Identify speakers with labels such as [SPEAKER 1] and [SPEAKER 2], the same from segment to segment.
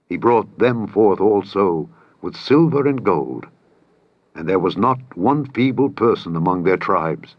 [SPEAKER 1] He brought them forth also with silver and gold, and there was not one feeble person among their tribes.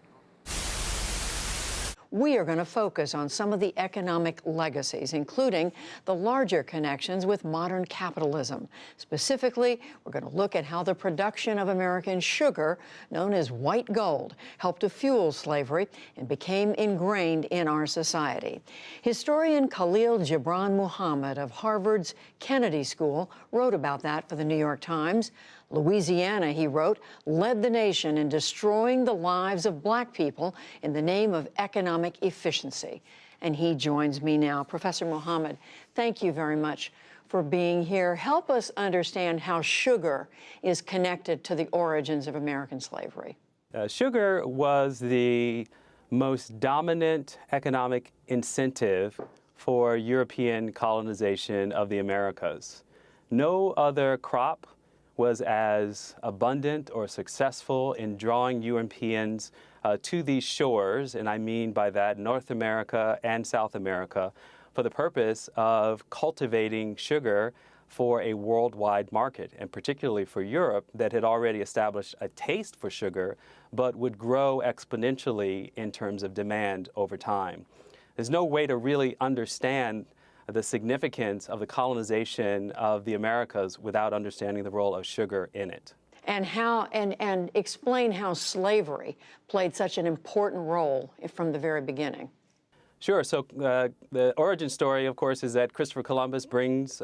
[SPEAKER 2] We are going to focus on some of the economic legacies, including the larger connections with modern capitalism. Specifically, we're going to look at how the production of American sugar, known as white gold, helped to fuel slavery and became ingrained in our society. Historian Khalil Gibran Muhammad of Harvard's Kennedy School wrote about that for the New York Times. Louisiana, he wrote, led the nation in destroying the lives of black people in the name of economic efficiency. And he joins me now. Professor Muhammad, thank you very much for being here. Help us understand how sugar is connected to the origins of American slavery.
[SPEAKER 3] Sugar was the most dominant economic incentive for European colonization of the Americas. No other crop was as abundant or successful in drawing Europeans to these shores, and I mean by that North America and South America, for the purpose of cultivating sugar for a worldwide market, and particularly for Europe that had already established a taste for sugar, but would grow exponentially in terms of demand over time. There's no way to really understand the significance of the colonization of the Americas without understanding the role of sugar in it.
[SPEAKER 2] And how, and explain how slavery played such an important role from the very beginning.
[SPEAKER 3] Sure. So the origin story, of course, is that Christopher Columbus brings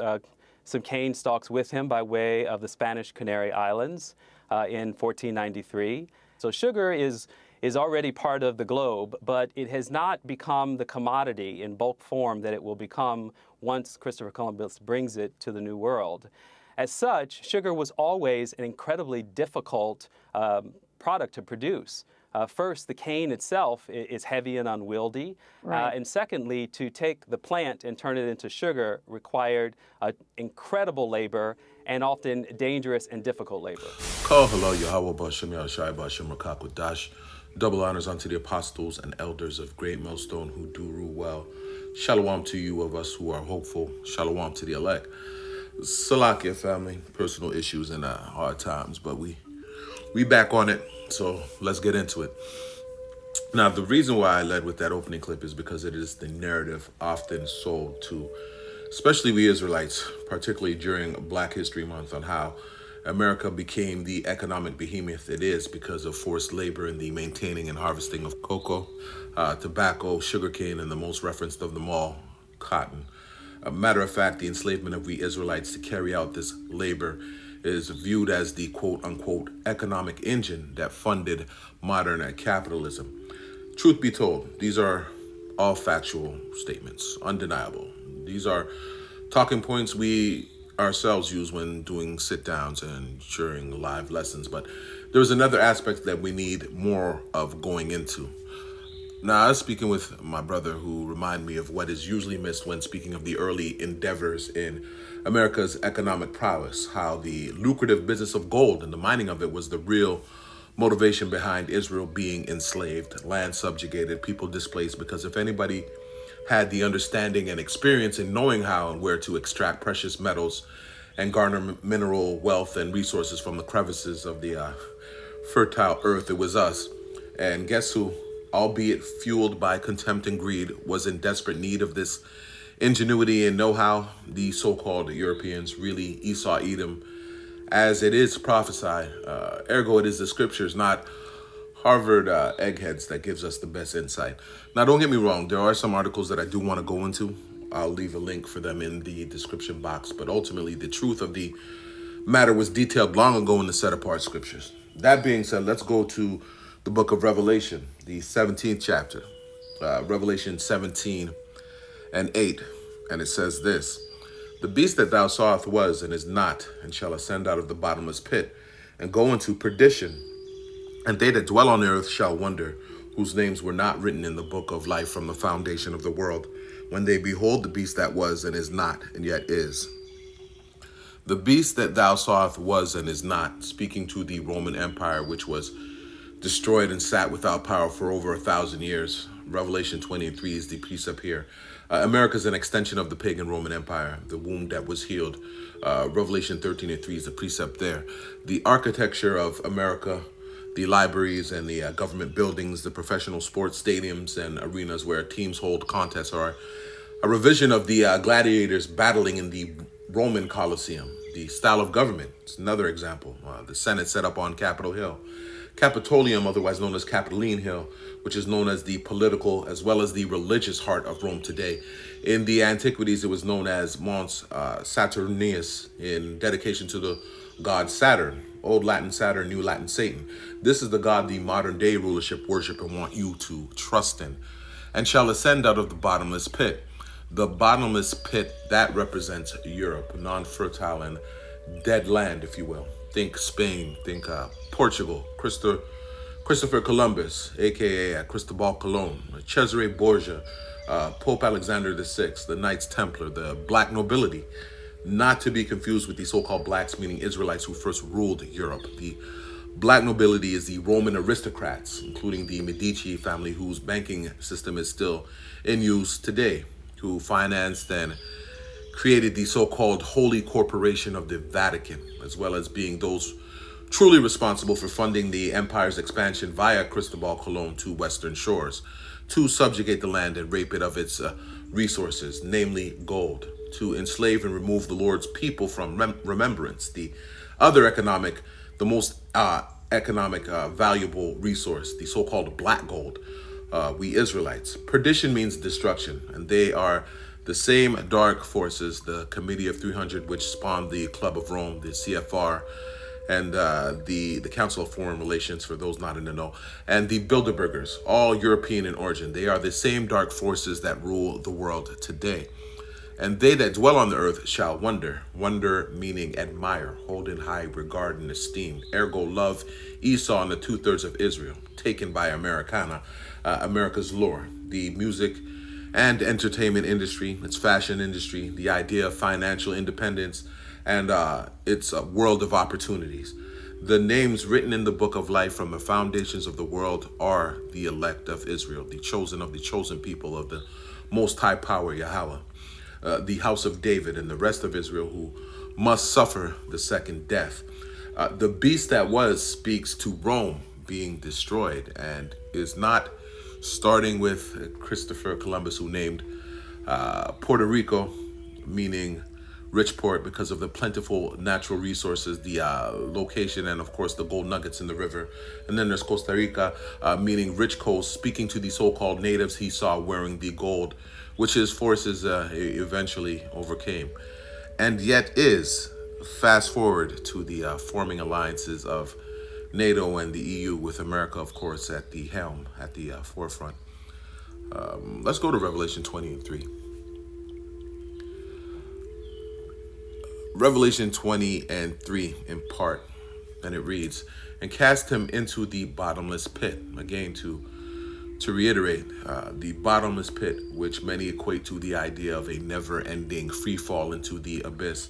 [SPEAKER 3] some cane stalks with him by way of the Spanish Canary Islands in 1493. So sugar is already part of the globe, but it has not become the commodity in bulk form that it will become once Christopher Columbus brings it to the New World. As such, sugar was always an incredibly difficult product to produce. First, the cane itself is heavy and unwieldy. Right. And secondly, to take the plant and turn it into sugar required incredible labor and often dangerous and difficult labor.
[SPEAKER 4] Double honors unto the apostles and elders of Great Millstone who do rule well. Shalom to you of us who are hopeful. Shalom to the elect. Salakia family, personal issues and hard times, but we back on it, so let's get into it. Now, the reason why I led with that opening clip is because it is the narrative often sold to, especially we Israelites, particularly during Black History Month, on how America became the economic behemoth it is because of forced labor in the maintaining and harvesting of cocoa, tobacco, sugarcane, and the most referenced of them all, cotton. A matter of fact, the enslavement of we Israelites to carry out this labor is viewed as the quote-unquote economic engine that funded modern capitalism. Truth be told, these are all factual statements, undeniable. These are talking points we ourselves use when doing sit-downs and during live lessons, but there's another aspect that we need more of going into. Now, I was speaking with my brother who reminded me of what is usually missed when speaking of the early endeavors in America's economic prowess, how the lucrative business of gold and the mining of it was the real motivation behind Israel being enslaved, land subjugated, people displaced, because if anybody had the understanding and experience in knowing how and where to extract precious metals and garner mineral wealth and resources from the crevices of the fertile earth, it was us. And guess who, albeit fueled by contempt and greed, was in desperate need of this ingenuity and know-how? The so-called Europeans, really Esau, Edom, as it is prophesied. Ergo, it is the scriptures, not Harvard eggheads, that gives us the best insight. Now, don't get me wrong. There are some articles that I do want to go into. I'll leave a link for them in the description box. But ultimately, the truth of the matter was detailed long ago in the set-apart scriptures. That being said, let's go to the book of Revelation, the 17th chapter. Revelation 17 and 8. And it says this: "The beast that thou sawest was and is not, and shall ascend out of the bottomless pit, and go into perdition. And they that dwell on the earth shall wonder, whose names were not written in the book of life from the foundation of the world, when they behold the beast that was and is not, and yet is." The beast that thou sawest was and is not, speaking to the Roman Empire, which was destroyed and sat without power for over 1,000 years. Revelation 20:3 is the precept here. America is an extension of the pagan Roman Empire, the wound that was healed. Revelation 13:3 is the precept there. The architecture of America, the libraries and the government buildings, the professional sports stadiums and arenas where teams hold contests are a revision of the gladiators battling in the Roman Colosseum. The style of government is another example. The Senate set up on Capitol Hill. Capitolium, otherwise known as Capitoline Hill, which is known as the political as well as the religious heart of Rome today. In the antiquities, it was known as Mons Saturnius in dedication to the god Saturn. Old Latin Saturn, New Latin Satan. This is the god the modern day rulership worship and want you to trust in. And shall ascend out of the bottomless pit. The bottomless pit, that represents Europe, non-fertile and dead land, if you will. Think Spain, think Portugal, Christopher Columbus, aka Cristobal Colon, Cesare Borgia, Pope Alexander VI, the Knights Templar, the black nobility, not to be confused with the so-called blacks, meaning Israelites who first ruled Europe. The black nobility is the Roman aristocrats, including the Medici family, whose banking system is still in use today, who financed and created the so-called Holy Corporation of the Vatican, as well as being those truly responsible for funding the empire's expansion via Cristobal Colon to western shores, to subjugate the land and rape it of its resources, namely gold, to enslave and remove the Lord's people from remembrance, the most economic valuable resource, the so-called black gold, we Israelites. Perdition means destruction, and they are the same dark forces, the Committee of 300, which spawned the Club of Rome, the CFR, and the Council of Foreign Relations, for those not in the know, and the Bilderbergers, all European in origin. They are the same dark forces that rule the world today. And they that dwell on the earth shall wonder. Wonder meaning admire, hold in high regard and esteem. Ergo love Esau and the 2/3 of Israel, taken by Americana, America's lore, the music and entertainment industry, its fashion industry, the idea of financial independence, and its world of opportunities. The names written in the book of life from the foundations of the world are the elect of Israel, the chosen people of the Most High Power, Yahweh, the house of David and the rest of Israel who must suffer the second death. The beast that was speaks to Rome being destroyed and is not starting with Christopher Columbus, who named Puerto Rico, meaning rich port because of the plentiful natural resources, the location, and of course the gold nuggets in the river. And then there's Costa Rica, meaning rich coast, speaking to the so-called natives he saw wearing the gold, which his forces eventually overcame. And yet is, fast forward to the forming alliances of NATO and the EU, with America, of course, at the helm, at the forefront. Let's go to Revelation 20:3. Revelation 20:3 in part, and it reads, "And cast him into the bottomless pit." Again, to reiterate, the bottomless pit, which many equate to the idea of a never-ending free fall into the abyss,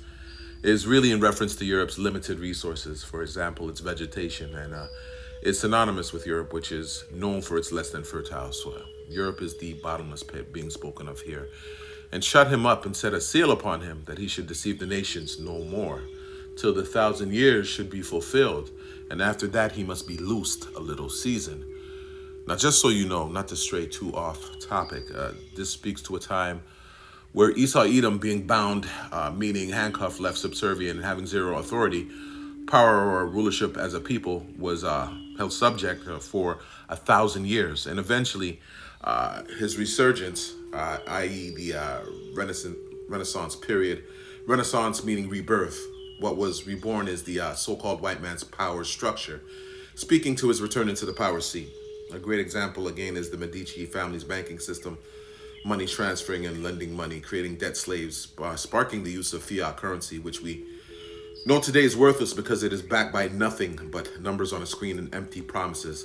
[SPEAKER 4] is really in reference to Europe's limited resources. For example, its vegetation, and it's synonymous with Europe, which is known for its less than fertile soil. Europe is the bottomless pit being spoken of here. "And shut him up and set a seal upon him, that he should deceive the nations no more, till the 1,000 years should be fulfilled. And after that he must be loosed a little season." Now, just so you know, not to stray too off topic, this speaks to a time where Esau Edom, being bound, meaning handcuffed, left subservient, and having zero authority, power, or rulership as a people, was held subject for 1,000 years. And eventually, his resurgence, i.e. the Renaissance period, Renaissance meaning rebirth, what was reborn is the so-called white man's power structure, speaking to his return into the power seat. A great example, again, is the Medici family's banking system, money transferring and lending money, creating debt slaves, sparking the use of fiat currency, which we know today is worthless because it is backed by nothing but numbers on a screen and empty promises,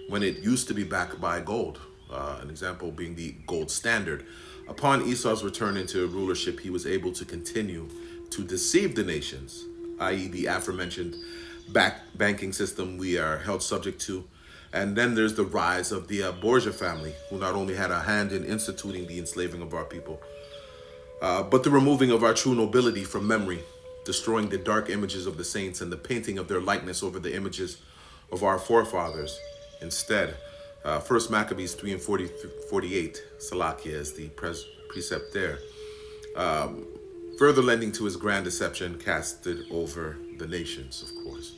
[SPEAKER 4] when it used to be backed by gold. An example being the gold standard. Upon Esau's return into rulership, he was able to continue to deceive the nations, i.e. the aforementioned banking system we are held subject to, And then there's the rise of the Borgia family, who not only had a hand in instituting the enslaving of our people, but the removing of our true nobility from memory, destroying the dark images of the saints and the painting of their likeness over the images of our forefathers. Instead, First Maccabees 3 and 48, Salakia is the precept there, further lending to his grand deception casted over the nations, of course.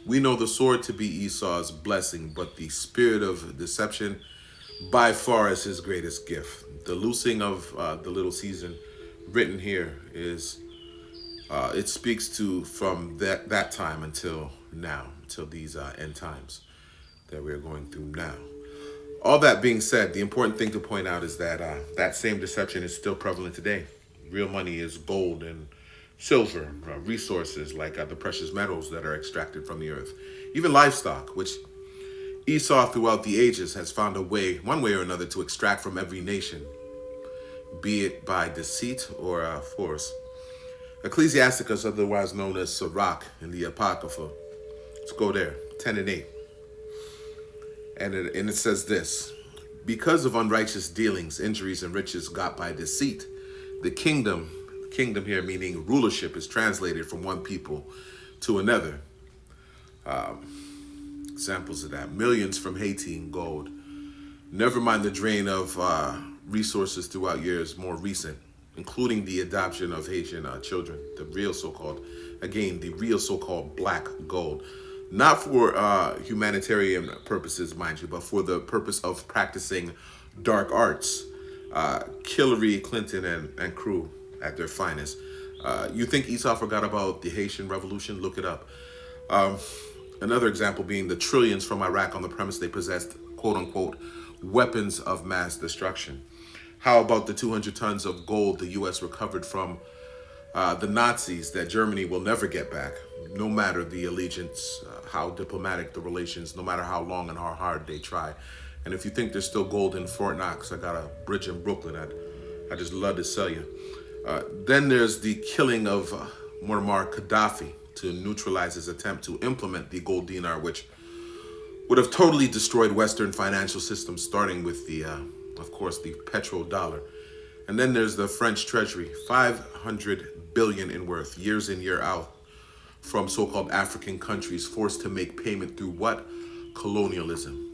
[SPEAKER 4] We know the sword to be Esau's blessing, but the spirit of deception by far is his greatest gift. The loosing of the little season written here is, it speaks to from that time until now, until these end times that we're going through now. All that being said, the important thing to point out is that that same deception is still prevalent today. Real money is gold and silver, resources like the precious metals that are extracted from the earth, even livestock, which Esau throughout the ages has found a way, one way or another, to extract from every nation, be it by deceit or force. Ecclesiasticus, otherwise known as Sirach in the Apocrypha. Let's go there, 10 and 8. And it says this: because of unrighteous dealings, injuries, and riches got by deceit, the kingdom here meaning rulership, is translated from one people to another. Examples of that: millions from Haiti in gold. Never mind the drain of resources throughout years more recent, including the adoption of Haitian children, the real so-called black gold. Not for humanitarian purposes, mind you, but for the purpose of practicing dark arts. Hillary Clinton and crew at their finest. You think Esau forgot about the Haitian Revolution? Look it up. Another example being the trillions from Iraq on the premise they possessed, quote unquote, weapons of mass destruction. How about the 200 tons of gold the U.S. recovered from the Nazis that Germany will never get back, no matter the allegiance, how diplomatic the relations, no matter how long and how hard they try. And if you think there's still gold in Fort Knox, I got a bridge in Brooklyn I just love to sell you. Then there's the killing of Muammar Gaddafi to neutralize his attempt to implement the gold dinar, which would have totally destroyed Western financial systems, starting with the, of course, the petrodollar. And then there's the French treasury, 500 billion in worth, years in, year out, from so-called African countries forced to make payment through what? Colonialism.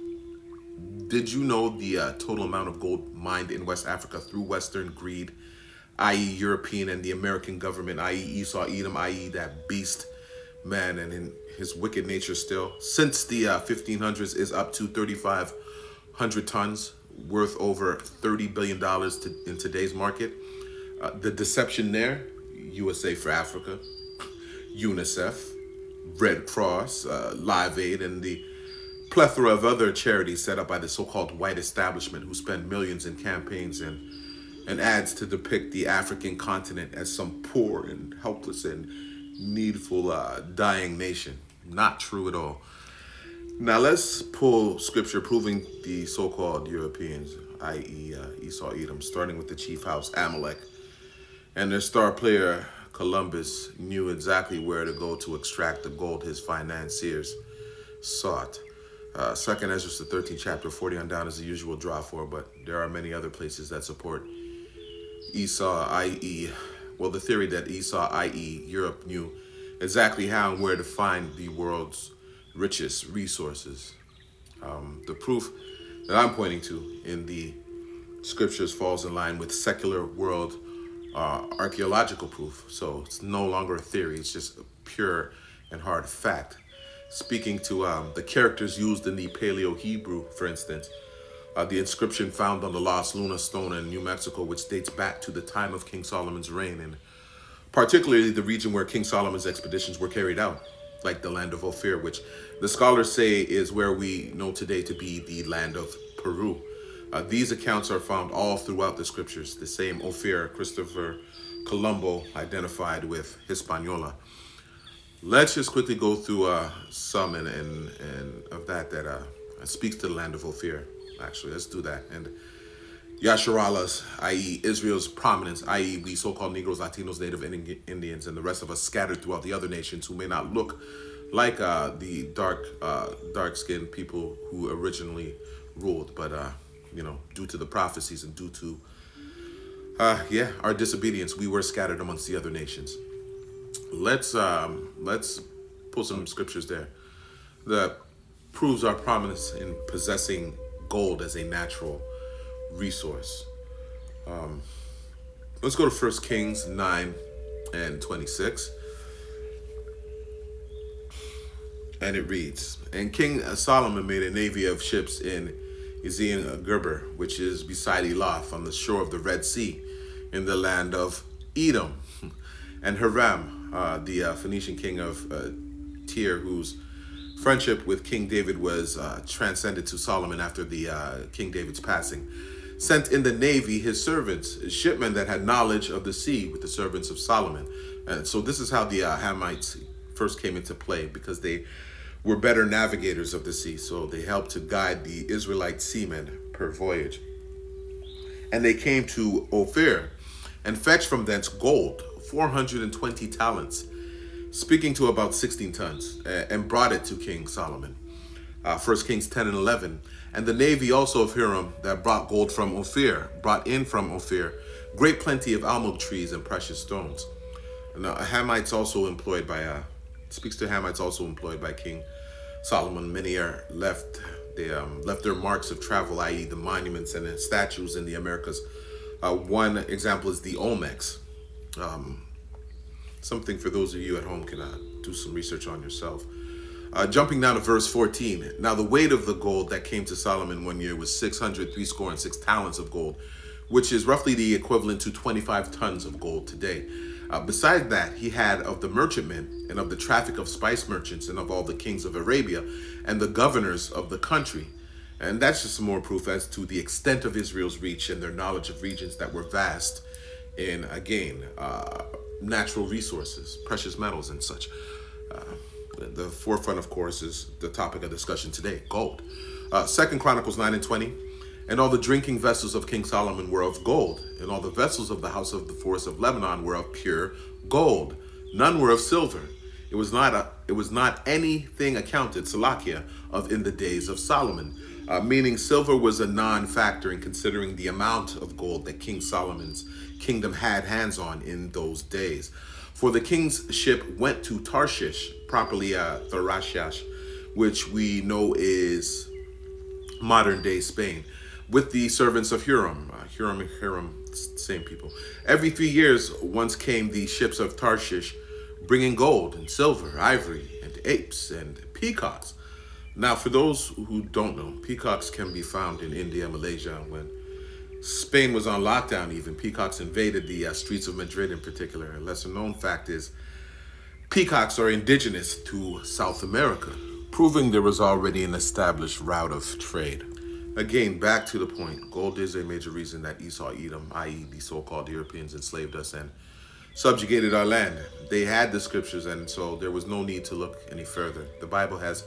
[SPEAKER 4] Did you know the total amount of gold mined in West Africa through Western greed, i.e. European and the American government, i.e. Esau Edom, i.e. that beast man and in his wicked nature still, since the 1500s is up to 3,500 tons, worth over $30 billion in today's market. The deception there: USA for Africa, UNICEF, Red Cross, Live Aid, and the plethora of other charities set up by the so-called white establishment, who spend millions in campaigns and ads to depict the African continent as some poor and helpless and needful dying nation. Not true at all. Now let's pull scripture proving the so-called Europeans, i.e. Esau Edom, starting with the chief house Amalek, and their star player Columbus knew exactly where to go to extract the gold his financiers sought. Second Ezra, the 13th chapter, 40 on down is the usual draw for, but there are many other places that support Esau, i.e., well, the theory that Esau, i.e. Europe, knew exactly how and where to find the world's richest resources. The proof that I'm pointing to in the scriptures falls in line with secular world archaeological proof. So it's no longer a theory, it's just a pure and hard fact. Speaking to the characters used in the Paleo-Hebrew, for instance, the inscription found on the Lost Luna Stone in New Mexico, which dates back to the time of King Solomon's reign, and particularly the region where King Solomon's expeditions were carried out, like the land of Ophir, which the scholars say is where we know today to be the land of Peru. These accounts are found all throughout the scriptures. The same Ophir Christopher Colombo identified with Hispaniola. Let's just quickly go through some and of that speaks to the land of Ophir. Actually, let's do that. And Yasharalah's, i.e. Israel's prominence, i.e. we so-called Negroes, Latinos, Native Indians, and the rest of us scattered throughout the other nations who may not look like the dark-skinned people who originally ruled, but due to the prophecies and due to our disobedience, we were scattered amongst the other nations. Let's pull some scriptures there that proves our prominence in possessing gold as a natural resource. Let's go to 1 Kings 9 and 26. And it reads, and King Solomon made a navy of ships in Ezion-Geber, which is beside Elath, on the shore of the Red Sea, in the land of Edom. And Hiram, the Phoenician king of Tyre, whose friendship with King David was transcended to Solomon after the King David's passing, sent in the navy his servants, his shipmen that had knowledge of the sea, with the servants of Solomon. And so this is how the Hamites first came into play, because they were better navigators of the sea. So they helped to guide the Israelite seamen per voyage. And they came to Ophir and fetched from thence gold, 420 talents, speaking to about 16 tons, and brought it to King Solomon. 1 Kings 10 and 11. And the navy also of Hiram that brought gold from Ophir, brought in from Ophir great plenty of almug trees and precious stones. And Hamites also employed by, speaks to Hamites also employed by King Solomon. Many are left, they left their marks of travel, i.e. the monuments and the statues in the Americas. One example is the Olmecs. Something for those of you at home can do some research on yourself. Jumping down to verse 14. Now the weight of the gold that came to Solomon one year was 606 talents of gold, which is roughly the equivalent to 25 tons of gold today. Besides that, he had of the merchantmen and of the traffic of spice merchants and of all the kings of Arabia and the governors of the country. And that's just some more proof as to the extent of Israel's reach and their knowledge of regions that were vast in, again, natural resources, precious metals and such. The forefront, of course, is the topic of discussion today, gold. 2 Chronicles 9 and 20. And all the drinking vessels of King Solomon were of gold, and all the vessels of the house of the forest of Lebanon were of pure gold. None were of silver. It was not anything accounted, Salakia, of in the days of Solomon, meaning silver was a non-factor in considering the amount of gold that King Solomon's kingdom had hands on in those days. For the king's ship went to Tarshish, properly Tharashash, which we know is modern-day Spain, with the servants of Hiram. Hiram, same people. Every 3 years, once came the ships of Tarshish, bringing gold and silver, ivory, and apes, and peacocks. Now, for those who don't know, peacocks can be found in India, Malaysia. When Spain was on lockdown even, peacocks invaded the streets of Madrid in particular. A lesser-known fact is peacocks are indigenous to South America, proving there was already an established route of trade. Again, back to the point, gold is a major reason that Esau, Edom, i.e. the so-called Europeans, enslaved us and subjugated our land. They had the scriptures, and so there was no need to look any further. The Bible has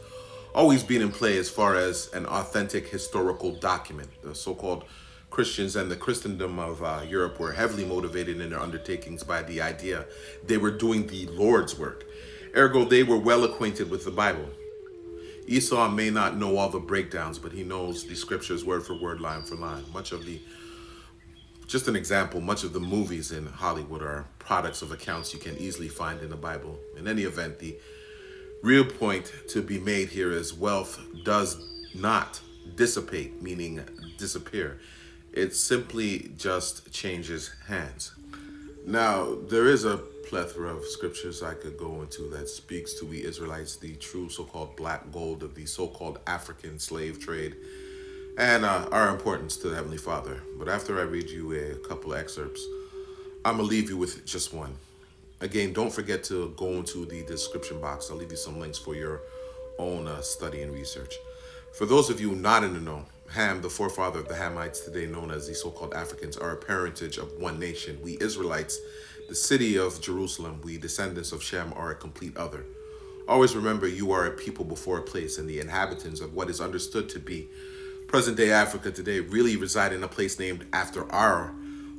[SPEAKER 4] always been in play as far as an authentic historical document. The so-called Christians and the Christendom of Europe were heavily motivated in their undertakings by the idea they were doing the Lord's work. Ergo, they were well acquainted with the Bible. Esau may not know all the breakdowns, but he knows the scriptures word for word, line for line. Just an example, much of the movies in Hollywood are products of accounts you can easily find in the Bible. In any event, the real point to be made here is wealth does not dissipate, meaning disappear. It simply just changes hands. Now, there is a plethora of scriptures I could go into that speaks to we Israelites, the true so-called black gold of the so-called African slave trade, and our importance to the Heavenly Father. But after I read you a couple of excerpts, I'm going to leave you with just one. Again, don't forget to go into the description box. I'll leave you some links for your own study and research. For those of you not in the know, Ham, the forefather of the Hamites, today known as the so-called Africans, are a parentage of one nation. We Israelites, the city of Jerusalem, we descendants of Shem, are a complete other. Always remember you are a people before a place, and the inhabitants of what is understood to be present-day Africa today really reside in a place named after our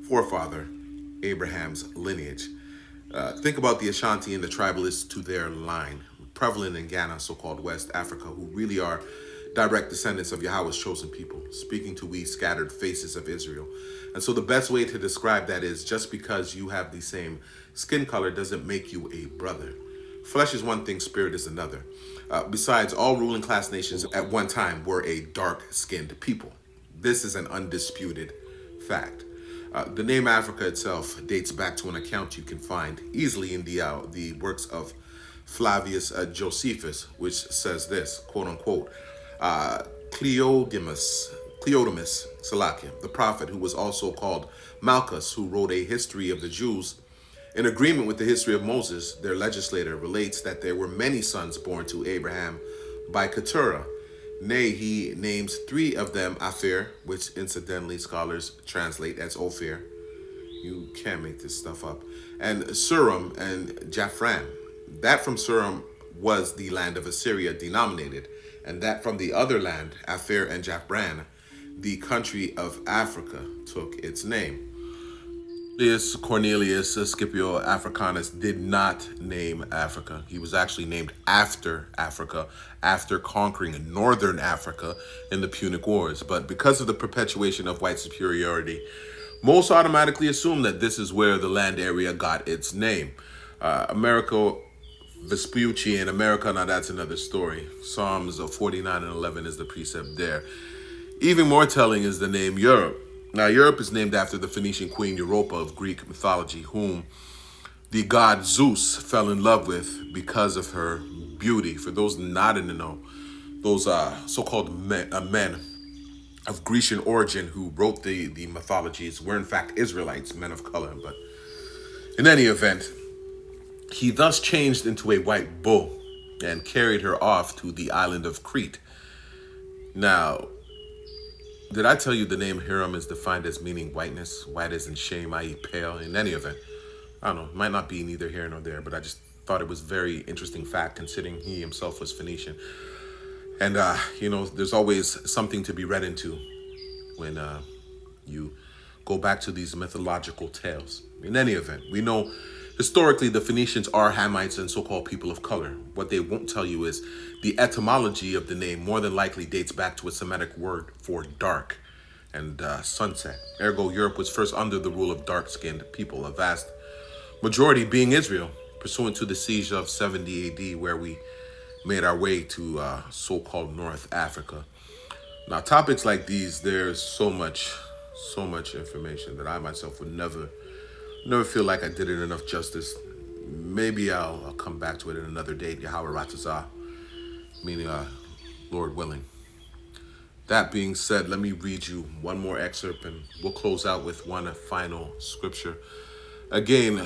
[SPEAKER 4] forefather, Abraham's lineage. Think about the Ashanti and the tribalists to their line. prevalent in Ghana, so-called West Africa, who really are direct descendants of Yahweh's chosen people, speaking to we scattered faces of Israel. And so the best way to describe that is, just because you have the same skin color doesn't make you a brother. Flesh is one thing, spirit is another. Besides, all ruling class nations at one time were a dark-skinned people. This is an undisputed fact. The name Africa itself dates back to an account you can find easily in the works of Flavius Josephus, which says this, quote unquote, Cleodemus Salakia, the prophet, who was also called Malchus, who wrote a history of the Jews, in agreement with the history of Moses, their legislator, relates that there were many sons born to Abraham by Keturah. Nay, he names 3 of them Aphir, which incidentally scholars translate as Ophir. You can't make this stuff up. And Surim and Japhran. That from Surim was the land of Assyria denominated, and that from the other land, Aphir and Japhran, the country of Africa, took its name. Cornelius Scipio Africanus did not name Africa. He was actually named after Africa, after conquering northern Africa in the Punic Wars. But because of the perpetuation of white superiority, most automatically assume that this is where the land area got its name. America Vespucci in America, now that's another story. Psalms 49 and 11 is the precept there. Even more telling is the name Europe. Now, Europe is named after the Phoenician queen Europa of Greek mythology, whom the god Zeus fell in love with because of her beauty. For those not in the know, those so-called men of Grecian origin who wrote the mythologies were in fact Israelites, men of color. But in any event, he thus changed into a white bull and carried her off to the island of Crete. Now, did I tell you the name Hiram is defined as meaning whiteness? White as in shame, i.e. pale. In any event, I don't know, it might not be neither here nor there, but I just thought it was very interesting fact considering he himself was Phoenician. And, there's always something to be read into when you go back to these mythological tales. In any event, we know historically the Phoenicians are Hamites and so-called people of color. What they won't tell you is the etymology of the name more than likely dates back to a Semitic word for dark and sunset. Ergo, Europe was first under the rule of dark-skinned people, a vast majority being Israel, pursuant to the siege of 70 AD, where we made our way to so-called North Africa. Now, topics like these, there's so much information that I myself would never feel like I did it enough justice. Maybe I'll come back to it in another date, Yahweh Ratazah, meaning Lord willing. That being said, let me read you one more excerpt and we'll close out with one final scripture. Again,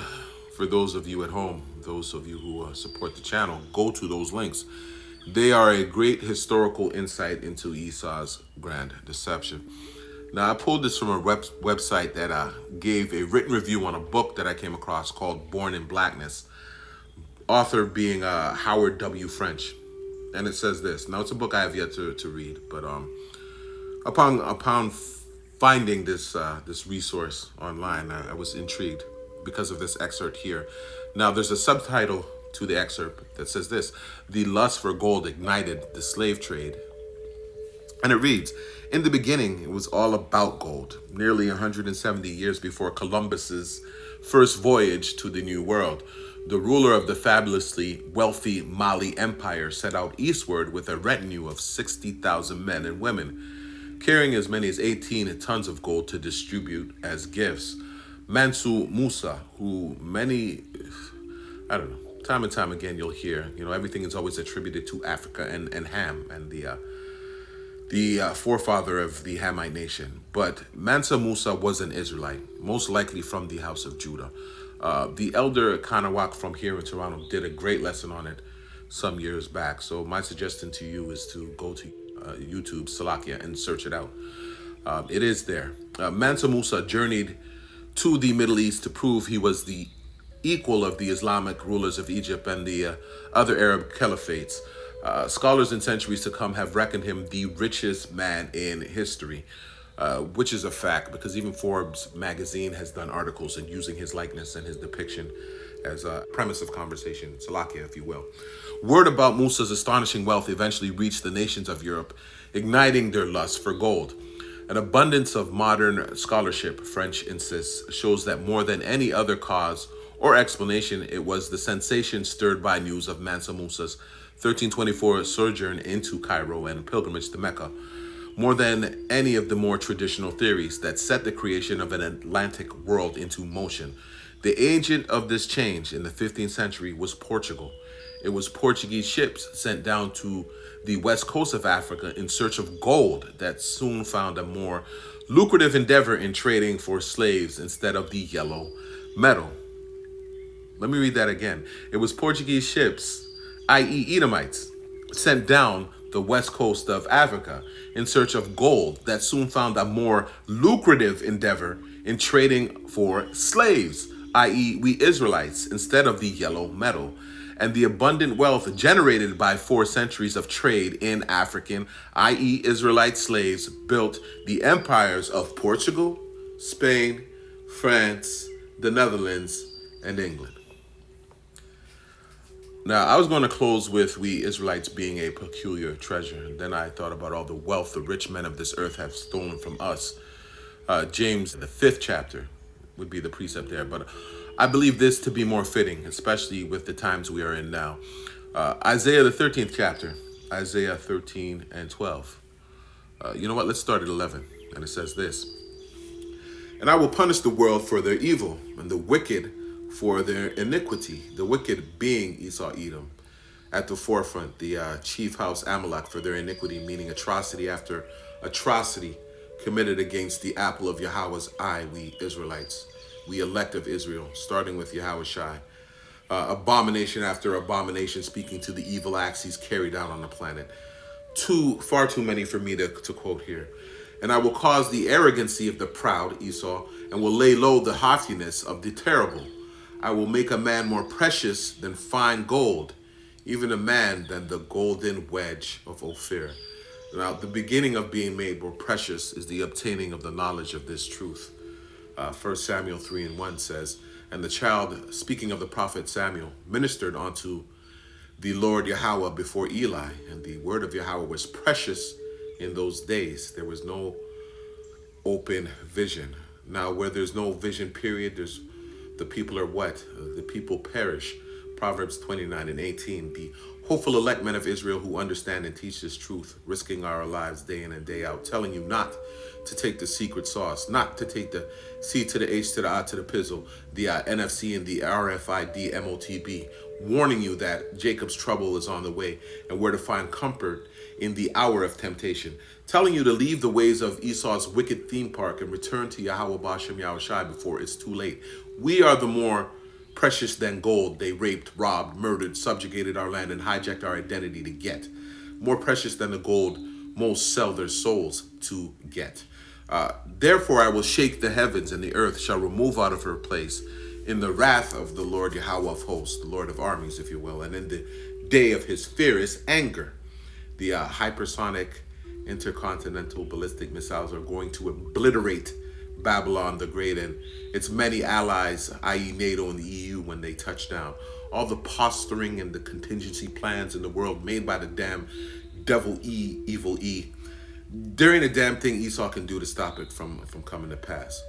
[SPEAKER 4] for those of you at home, those of you who support the channel, go to those links. They are a great historical insight into Esau's grand deception. Now, I pulled this from a website that gave a written review on a book that I came across called Born in Blackness, author being Howard W. French. And it says this. Now, it's a book I have yet to read, but upon finding this resource online, I was intrigued because of this excerpt here. Now, there's a subtitle to the excerpt that says this: "The lust for gold ignited the slave trade." And it reads, "In the beginning, it was all about gold, nearly 170 years before Columbus's first voyage to the New World. The ruler of the fabulously wealthy Mali Empire set out eastward with a retinue of 60,000 men and women, carrying as many as 18 tons of gold to distribute as gifts. Mansu Musa, who many, time and time again you'll hear, everything is always attributed to Africa and Ham and the forefather of the Hamite nation. But Mansa Musa was an Israelite, most likely from the house of Judah. The elder Kanawak from here in Toronto did a great lesson on it some years back. So my suggestion to you is to go to YouTube, Salakia, and search it out. It is there. Mansa Musa journeyed to the Middle East to prove he was the equal of the Islamic rulers of Egypt and the other Arab caliphates. Scholars in centuries to come have reckoned him the richest man in history, which is a fact because even Forbes magazine has done articles in using his likeness and his depiction as a premise of conversation, Salakia, if you will. Word about Musa's astonishing wealth eventually reached the nations of Europe, igniting their lust for gold. An abundance of modern scholarship, French insists, shows that more than any other cause or explanation, it was the sensation stirred by news of Mansa Musa's 1324 sojourn into Cairo and pilgrimage to Mecca, more than any of the more traditional theories that set the creation of an Atlantic world into motion. The agent of this change in the 15th century was Portugal. It was Portuguese ships sent down to the west coast of Africa in search of gold that soon found a more lucrative endeavor in trading for slaves instead of the yellow metal. Let me read that again. It was Portuguese ships, i.e. Edomites, sent down the west coast of Africa in search of gold that soon found a more lucrative endeavor in trading for slaves, i.e. we Israelites, instead of the yellow metal. And the abundant wealth generated by 4 centuries of trade in African, i.e. Israelite slaves, built the empires of Portugal, Spain, France, the Netherlands, and England. Now, I was going to close with we Israelites being a peculiar treasure. And then I thought about all the wealth the rich men of this earth have stolen from us. James, the 5th chapter, would be the precept there. But I believe this to be more fitting, especially with the times we are in now. Isaiah, the 13th chapter, Isaiah 13 and 12. You know what? Let's start at 11. And it says this. And I will punish the world for their evil, and the wicked for their iniquity, the wicked being Esau, Edom, at the forefront, the chief house Amalek for their iniquity, meaning atrocity after atrocity committed against the apple of Yahweh's eye, we Israelites, we elect of Israel, starting with Yahweh Shai. Abomination after abomination, speaking to the evil acts he's carried out on the planet. Far too many for me to quote here. And I will cause the arrogancy of the proud, Esau, and will lay low the haughtiness of the terrible. I will make a man more precious than fine gold, even a man than the golden wedge of Ophir. Now, the beginning of being made more precious is the obtaining of the knowledge of this truth. 1 Samuel 3 and 1 says, and the child, speaking of the prophet Samuel, ministered unto the Lord Yahweh before Eli, and the word of Yahweh was precious in those days. There was no open vision. Now, where there's no vision, period, the people are what? The people perish. Proverbs 29 and 18. The hopeful elect men of Israel who understand and teach this truth, risking our lives day in and day out, telling you not to take the secret sauce, not to take the C to the H to the I to the pizzle, the NFC and the RFID MOTB, warning you that Jacob's trouble is on the way and where to find comfort in the hour of temptation, telling you to leave the ways of Esau's wicked theme park and return to Yahweh Bashem Yahushai before it's too late. We are the more precious than gold they raped, robbed, murdered, subjugated our land, and hijacked our identity to get. More precious than the gold most sell their souls to get. Therefore I will shake the heavens, and the earth shall remove out of her place in the wrath of the Lord Yahweh of hosts, the Lord of armies, if you will, and in the day of his fierce anger. The hypersonic intercontinental ballistic missiles are going to obliterate Babylon the Great and its many allies, i.e. NATO and the EU, when they touch down. All the posturing and the contingency plans in the world made by the damn devil evil E. There ain't a damn thing Esau can do to stop it from coming to pass.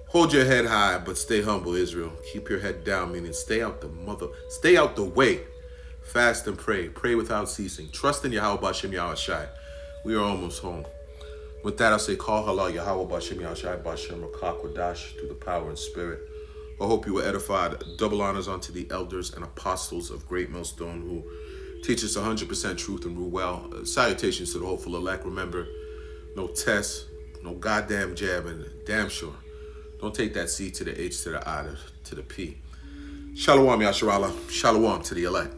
[SPEAKER 4] Hold your head high, but stay humble, Israel. Keep your head down, meaning stay out the way. Fast and pray. Pray without ceasing. Trust in Yahweh Bashem Yahushai. We are almost home. With that, I'll say, call halal Yahweh Bashem Yahushai Bashem Rakak Wadash through the power and spirit. I hope you were edified. Double honors unto the elders and apostles of Great Millstone who teach us 100% truth and rule well. Salutations to the hopeful elect. Remember, no test, no goddamn jab, and damn sure, don't take that C to the H to the I to the P. Shalom, Yasharallah. Shalom to the elect.